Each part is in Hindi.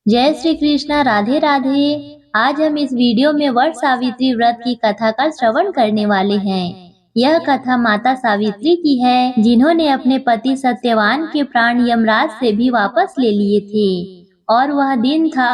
जय श्री कृष्णा, राधे राधे। आज हम इस वीडियो में वट सावित्री व्रत की कथा का श्रवण करने वाले हैं। यह कथा माता सावित्री की है, जिन्होंने अपने पति सत्यवान के प्राण यमराज से भी वापस ले लिए थे। और वह दिन था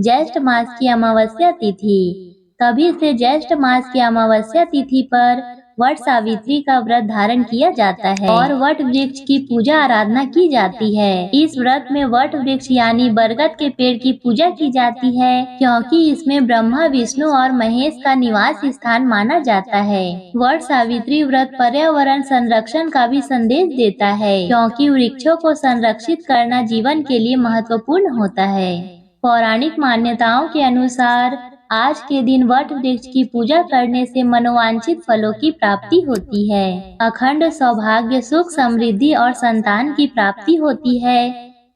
ज्येष्ठ मास की अमावस्या तिथि। तभी से ज्येष्ठ मास की अमावस्या तिथि पर वट सावित्री का व्रत धारण किया जाता है और वट वृक्ष की पूजा आराधना की जाती है। इस व्रत में वट वृक्ष यानी बरगद के पेड़ की पूजा की जाती है, क्योंकि इसमें ब्रह्मा, विष्णु और महेश का निवास स्थान माना जाता है। वट सावित्री व्रत पर्यावरण संरक्षण का भी संदेश देता है, क्योंकि वृक्षों को संरक्षित करना जीवन के लिए महत्वपूर्ण होता है। पौराणिक मान्यताओं के अनुसार आज के दिन वट वृक्ष की पूजा करने से मनोवांछित फलों की प्राप्ति होती है। अखंड सौभाग्य, सुख, समृद्धि और संतान की प्राप्ति होती है।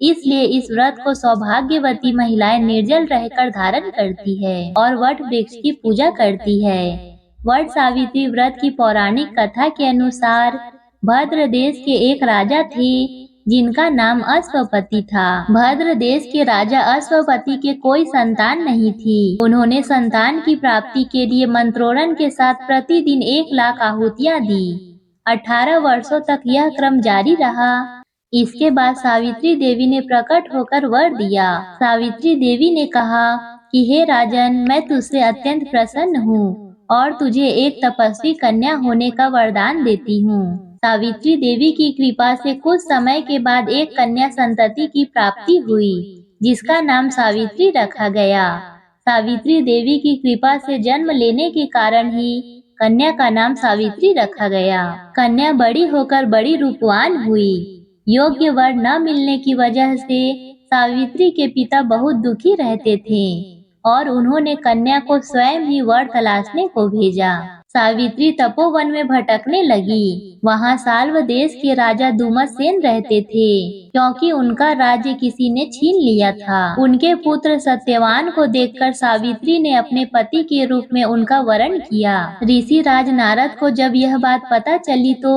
इसलिए इस व्रत को सौभाग्यवती महिलाएं निर्जल रहकर धारण करती है और वट वृक्ष की पूजा करती है। वट सावित्री व्रत की पौराणिक कथा के अनुसार भद्र देश के एक राजा थे, जिनका नाम अश्वपति था। भद्र देश के राजा अश्वपति के कोई संतान नहीं थी। उन्होंने संतान की प्राप्ति के लिए मंत्रोड़न के साथ प्रतिदिन 1 लाख आहुतियां दी। 18 वर्षों तक यह क्रम जारी रहा। इसके बाद सावित्री देवी ने प्रकट होकर वर दिया। सावित्री देवी ने कहा कि हे राजन, मैं तुझसे अत्यंत प्रसन्न हूँ और तुझे एक तपस्वी कन्या होने का वरदान देती हूँ। सावित्री देवी की कृपा से कुछ समय के बाद एक कन्या संतति की प्राप्ति हुई, जिसका नाम सावित्री रखा गया। सावित्री देवी की कृपा से जन्म लेने के कारण ही कन्या का नाम सावित्री रखा गया। कन्या बड़ी होकर बड़ी रूपवान हुई। योग्य वर न मिलने की वजह से सावित्री के पिता बहुत दुखी रहते थे और उन्होंने कन्या को स्वयं ही वर तलाशने को भेजा। सावित्री तपोवन में भटकने लगी। वहाँ साल्व देश के राजा दुमतसेन रहते थे, क्योंकि उनका राज्य किसी ने छीन लिया था। उनके पुत्र सत्यवान को देखकर सावित्री ने अपने पति के रूप में उनका वरण किया। ऋषि राज नारद को जब यह बात पता चली तो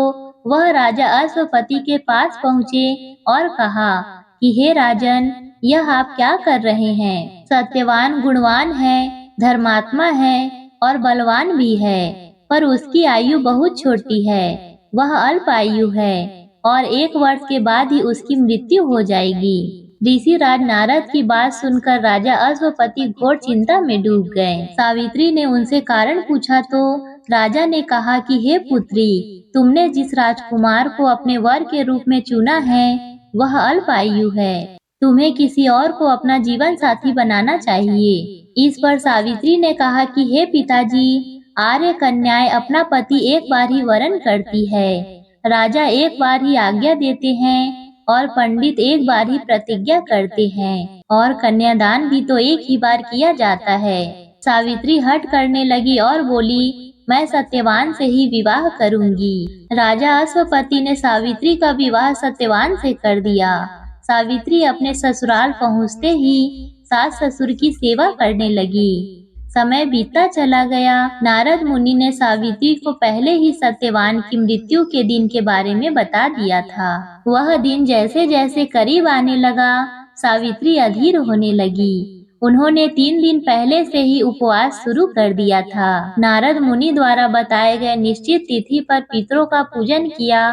वह राजा अश्वपति के पास पहुँचे और कहा कि हे राजन, यह आप क्या कर रहे हैं? सत्यवान गुणवान है, धर्मात्मा है और बलवान भी है, पर उसकी आयु बहुत छोटी है। वह अल्प आयु है और 1 वर्ष के बाद ही उसकी मृत्यु हो जाएगी। ऋषि राज नारद की बात सुनकर राजा अश्वपति घोर चिंता में डूब गए। सावित्री ने उनसे कारण पूछा तो राजा ने कहा कि हे पुत्री, तुमने जिस राजकुमार को अपने वर के रूप में चुना है वह अल्प आयु है। तुम्हें किसी और को अपना जीवन साथी बनाना चाहिए। इस पर सावित्री ने कहा कि हे पिताजी, आर्य कन्याएं अपना पति एक बार ही वरण करती है, राजा एक बार ही आज्ञा देते हैं और पंडित एक बार ही प्रतिज्ञा करते हैं और कन्यादान भी तो एक ही बार किया जाता है। सावित्री हठ करने लगी और बोली, मैं सत्यवान से ही विवाह करूंगी। राजा अश्वपति ने सावित्री का विवाह सत्यवान से कर दिया। सावित्री अपने ससुराल पहुँचते ही सास ससुर की सेवा करने लगी। समय बीतता चला गया। नारद मुनि ने सावित्री को पहले ही सत्यवान की मृत्यु के दिन के बारे में बता दिया था। वह दिन जैसे जैसे करीब आने लगा, सावित्री अधीर होने लगी। उन्होंने 3 दिन पहले से ही उपवास शुरू कर दिया था। नारद मुनि द्वारा बताए गए निश्चित तिथि पर पितरों का पूजन किया।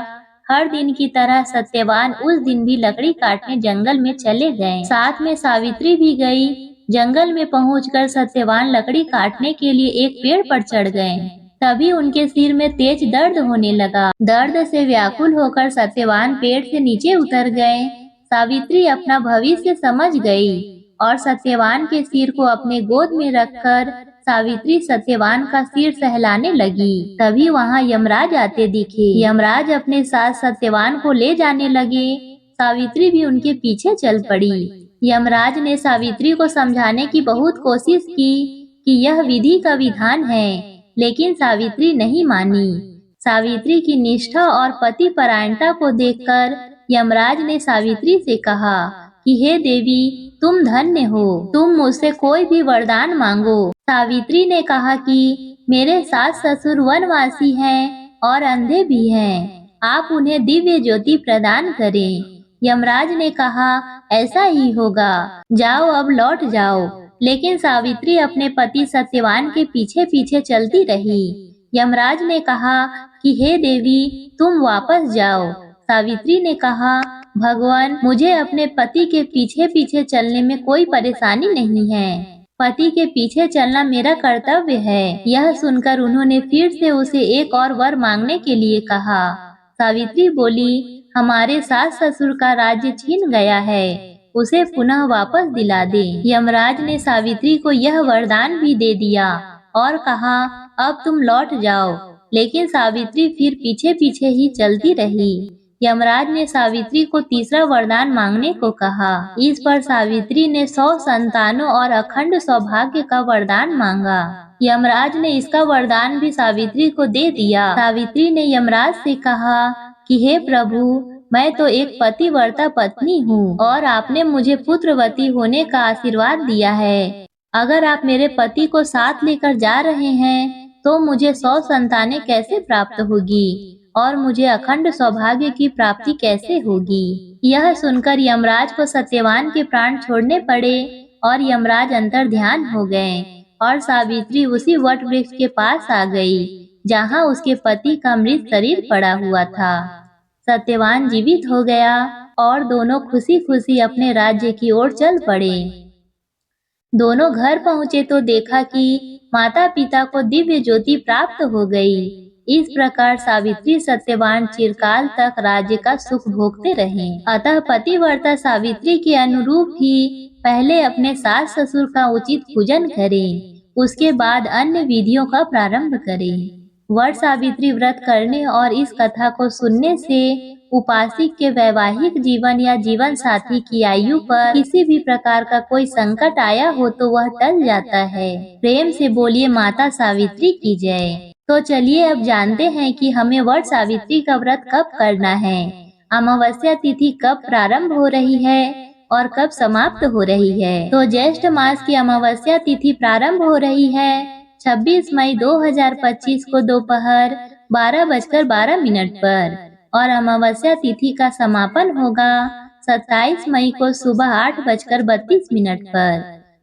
हर दिन की तरह सत्यवान उस दिन भी लकड़ी काटने जंगल में चले गए। साथ में सावित्री भी गई। जंगल में पहुंचकर सत्यवान लकड़ी काटने के लिए एक पेड़ पर चढ़ गए। तभी उनके सिर में तेज दर्द होने लगा। दर्द से व्याकुल होकर सत्यवान पेड़ से नीचे उतर गए। सावित्री अपना भविष्य समझ गई और सत्यवान के सिर को अपने गोद में रखकर सावित्री सत्यवान का सिर सहलाने लगी। तभी वहाँ यमराज आते दिखे। यमराज अपने साथ सत्यवान को ले जाने लगे। सावित्री भी उनके पीछे चल पड़ी। यमराज ने सावित्री को समझाने की बहुत कोशिश की कि यह विधि का विधान है, लेकिन सावित्री नहीं मानी। सावित्री की निष्ठा और पति परायणता को देखकर यमराज ने सावित्री से कहा कि हे देवी, तुम धन्य हो, तुम मुझसे कोई भी वरदान मांगो। सावित्री ने कहा कि मेरे सास ससुर वनवासी हैं और अंधे भी हैं, आप उन्हें दिव्य ज्योति प्रदान करें। यमराज ने कहा, ऐसा ही होगा, जाओ अब लौट जाओ। लेकिन सावित्री अपने पति सत्यवान के पीछे पीछे चलती रही। यमराज ने कहा कि हे देवी, तुम वापस जाओ। सावित्री ने कहा, भगवान, मुझे अपने पति के पीछे पीछे चलने में कोई परेशानी नहीं है। पति के पीछे चलना मेरा कर्तव्य है। यह सुनकर उन्होंने फिर से उसे एक और वर मांगने के लिए कहा। सावित्री बोली, हमारे सास ससुर का राज्य छीन गया है, उसे पुनः वापस दिला दे। यमराज ने सावित्री को यह वरदान भी दे दिया और कहा, अब तुम लौट जाओ। लेकिन सावित्री फिर पीछे पीछे ही चलती रही। यमराज ने सावित्री को तीसरा वरदान मांगने को कहा। इस पर सावित्री ने 100 संतानों और अखंड सौभाग्य का वरदान मांगा। यमराज ने इसका वरदान भी सावित्री को दे दिया। सावित्री ने यमराज से कहा कि हे प्रभु, मैं तो एक पतिव्रता पत्नी हूँ और आपने मुझे पुत्रवती होने का आशीर्वाद दिया है। अगर आप मेरे पति को साथ लेकर जा रहे हैं तो मुझे 100 संतानें कैसे प्राप्त होगी और मुझे अखंड सौभाग्य की प्राप्ति कैसे होगी। यह सुनकर यमराज को सत्यवान के प्राण छोड़ने पड़े और यमराज अंतर ध्यान हो गए और सावित्री उसी वट वृक्ष के पास आ गई जहाँ उसके पति का मृत शरीर पड़ा हुआ था। सत्यवान जीवित हो गया और दोनों खुशी खुशी अपने राज्य की ओर चल पड़े। दोनों घर पहुँचे तो देखा कि माता पिता को दिव्य ज्योति प्राप्त हो गई। इस प्रकार सावित्री सत्यवान चिरकाल तक राज्य का सुख भोगते रहे। अतः पतिव्रता सावित्री के अनुरूप ही पहले अपने सास ससुर का उचित पूजन करें, उसके बाद अन्य विधियों का प्रारंभ करें। वट सावित्री व्रत करने और इस कथा को सुनने से उपासिक के वैवाहिक जीवन या जीवन साथी की आयु पर किसी भी प्रकार का कोई संकट आया हो तो वह टल जाता है। प्रेम से बोलिए माता सावित्री की जय। तो चलिए अब जानते हैं कि हमें वट सावित्री का व्रत कब करना है। अमावस्या तिथि कब प्रारंभ हो रही है और कब समाप्त हो रही है। तो ज्येष्ठ मास की अमावस्या तिथि प्रारंभ हो रही है 26 मई 2025 को दोपहर 12:12 पर और अमावस्या तिथि का समापन होगा 27 मई को सुबह 8:32 पर।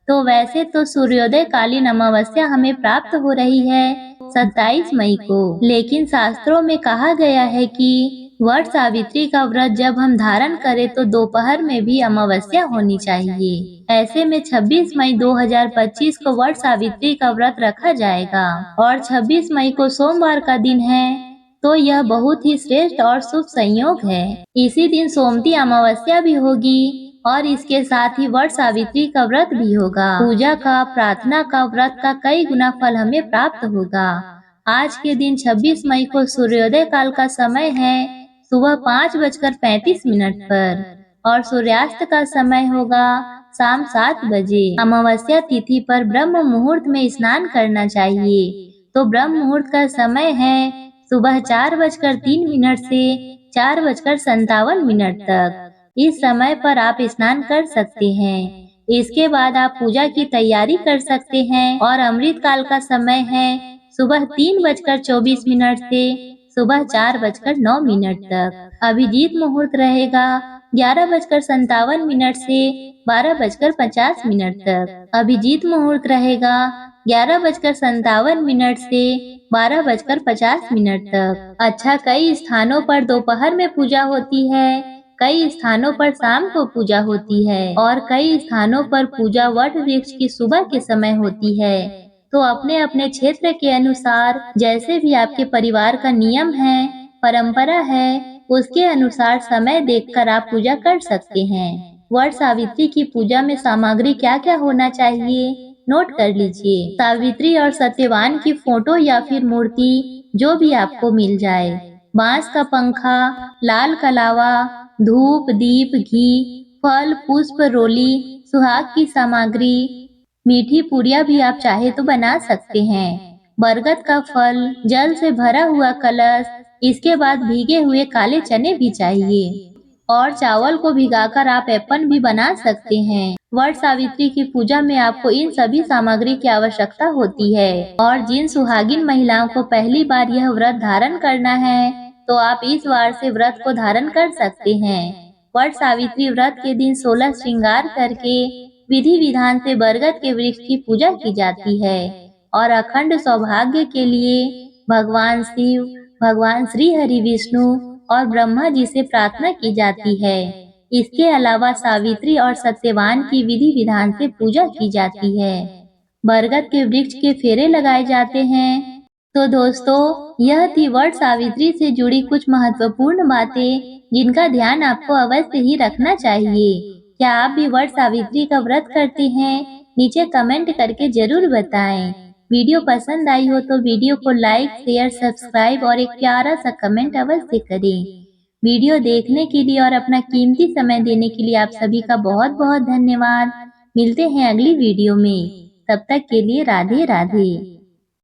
तो वैसे तो सूर्योदय कालीन अमावस्या हमें प्राप्त हो रही है 27 मई को, लेकिन शास्त्रों में कहा गया है कि वट सावित्री का व्रत जब हम धारण करें तो दोपहर में भी अमावस्या होनी चाहिए। ऐसे में 26 मई 2025 को वट सावित्री का व्रत रखा जाएगा और 26 मई को सोमवार का दिन है, तो यह बहुत ही श्रेष्ठ और शुभ संयोग है। इसी दिन सोमती अमावस्या भी होगी और इसके साथ ही वट सावित्री का व्रत भी होगा। पूजा का, प्रार्थना का, व्रत का कई गुना फल हमें प्राप्त होगा। आज के दिन 26 मई को सूर्योदय काल का समय है सुबह 5:35 पर और सूर्यास्त का समय होगा शाम 7 बजे। अमावस्या तिथि पर ब्रह्म मुहूर्त में स्नान करना चाहिए। तो ब्रह्म मुहूर्त का समय है सुबह 4:03 से 4:57 तक। इस समय पर आप स्नान कर सकते हैं। इसके बाद आप पूजा की तैयारी कर सकते हैं और अमृत काल का समय है सुबह 3:24 से सुबह 4:09 तक। अभिजीत मुहूर्त रहेगा 11:57 से 12:50 तक। अभिजीत मुहूर्त रहेगा 11:57 से 12:50 तक। अच्छा, कई स्थानों पर दोपहर में पूजा होती है, कई स्थानों पर शाम को पूजा होती है और कई स्थानों पर पूजा वट वृक्ष की सुबह के समय होती है। तो अपने अपने क्षेत्र के अनुसार जैसे भी आपके परिवार का नियम है, परंपरा है, उसके अनुसार समय देखकर आप पूजा कर सकते हैं। वट सावित्री की पूजा में सामग्री क्या क्या होना चाहिए, नोट कर लीजिए। सावित्री और सत्यवान की फोटो या फिर मूर्ति जो भी आपको मिल जाए, बांस का पंखा, लाल कलावा, धूप, दीप, घी, फल, पुष्प, रोली, सुहाग की सामग्री, मीठी पूरियां भी आप चाहे तो बना सकते हैं। बरगद का फल, जल से भरा हुआ कलश, इसके बाद भीगे हुए काले चने भी चाहिए और चावल को भिगाकर आप ऐपन भी बना सकते हैं। वट सावित्री की पूजा में आपको इन सभी सामग्री की आवश्यकता होती है और जिन सुहागिन महिलाओं को पहली बार यह व्रत धारण करना है तो आप इस वार से व्रत को धारण कर सकते हैं वट सावित्री व्रत के दिन 16 श्रृंगार करके विधि विधान से बरगद के वृक्ष की पूजा की जाती है और अखंड सौभाग्य के लिए भगवान शिव, भगवान श्री हरि विष्णु और ब्रह्मा जी से प्रार्थना की जाती है। इसके अलावा सावित्री और सत्यवान की विधि विधान से पूजा की जाती है। बरगद के वृक्ष के फेरे लगाए जाते हैं। तो दोस्तों, यह थी वट सावित्री से जुड़ी कुछ महत्वपूर्ण बातें जिनका ध्यान आपको अवश्य ही रखना चाहिए। क्या आप भी वट सावित्री का व्रत करते हैं? नीचे कमेंट करके जरूर बताएं। वीडियो पसंद आई हो तो वीडियो को लाइक, शेयर, सब्सक्राइब और एक प्यारा सा कमेंट अवश्य करें। वीडियो देखने के लिए और अपना कीमती समय देने के लिए आप सभी का बहुत बहुत धन्यवाद। मिलते हैं अगली वीडियो में। तब तक के लिए राधे राधे।